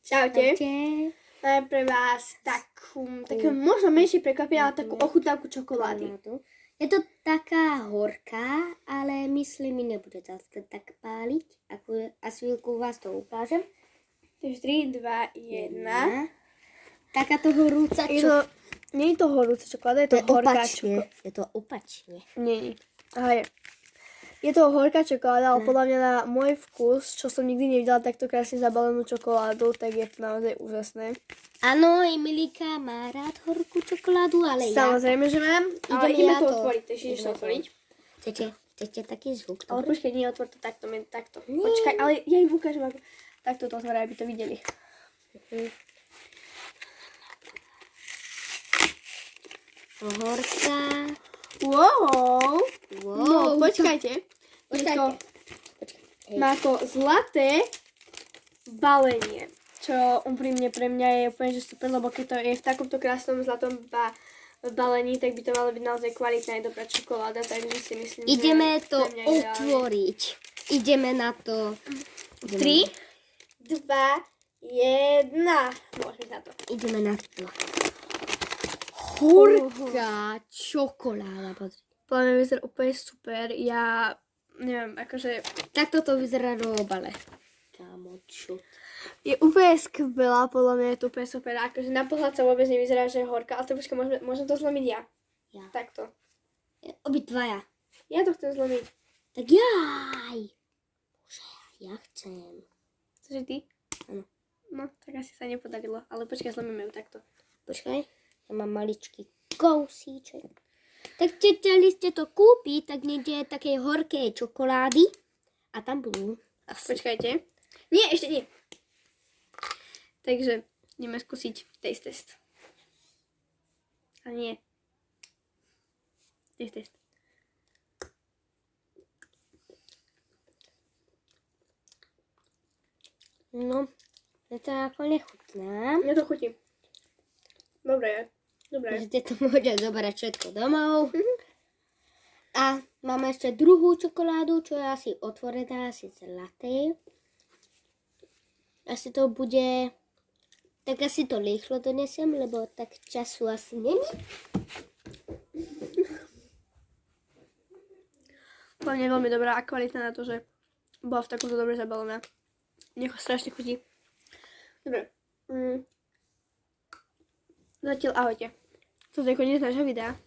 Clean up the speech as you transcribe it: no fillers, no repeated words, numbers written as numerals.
Čaute. Čaute. Máme pre vás také možno menšie prekvapenie, ale takú ochutnávku čokolády. Je to taká horká, ale myslím, mi nebude zase tak páliť. A chvíľku vás to ukážem. Takže 3, 2, 1. Takáto horúca Nie je to horúca čokoláda, je to horká čokoláda. Je to opačne. Nie. Aha, je to horká čokoláda, ale podľa mňa na môj vkus, čo som nikdy nevidela takto krásne zabalenú čokoládu, tak je to naozaj úžasné. Áno, Emilika má rád horkú čokoládu, ale Samozrejme, že mám. Ale ideme to otvoriť, takže ideš to otvoriť. Chcete taký zvuk? Ale počkaj, nie, otvor to takto, takto. Počkaj, ale ja im ukážem, ako takto to otvorím, aby to videli. Horká. Wow. No, počkajte. Má to zlaté balenie, čo úprimne pre mňa je úplne že super, lebo keď to je v takomto krásnom zlatom balení, tak by to malo byť naozaj kvalitná aj dobrá čokoláda, takže si myslím, Ideme že to pre mňa je otvoriť. Ideme na to. 3, 2, 1. Môžeme na to. Ideme na to. Horká čokoláda. Podľa mňa vyzerá úplne super. Ja neviem, akože Takto to vyzerá do obale. Kámo, čo? je úplne skvelá, podľa mňa je to úplne super. Akože na pohľad sa vôbec nevyzerá, že je horká, ale to počkaj, môžem to zlomiť ja. Ja. Takto. Obidvaja. Ja to chcem zlomiť. Tak jaj. Bože, ja chcem. Cože ty? Áno. No, tak asi sa nepodarilo, ale počkaj, zlomíme ju takto. Počkaj, ja mám maličký kousíček. Tak chceli ste to kúpiť, tak niekde takej horkej čokolády. A tam budú. Počkajte. Nie, ešte nie. Takže ideme skúsiť taste test. A nie. Taste test. No, je to ako nechutná. Mne to chutí. Dobre. Ste to môžete zobrať všetko domov. A máme ešte druhú čokoládu, čo je asi otvorená, asi zlaté. Asi to bude... Tak asi to rýchlo donesem, lebo tak času asi není. Podľa mňa je veľmi dobrá a kvalitná na to, že bola v takomto dobre zabalená. Nech strašne chutí. Dobre. Zatiaľ ahojte. Toto je koniec nášho videa.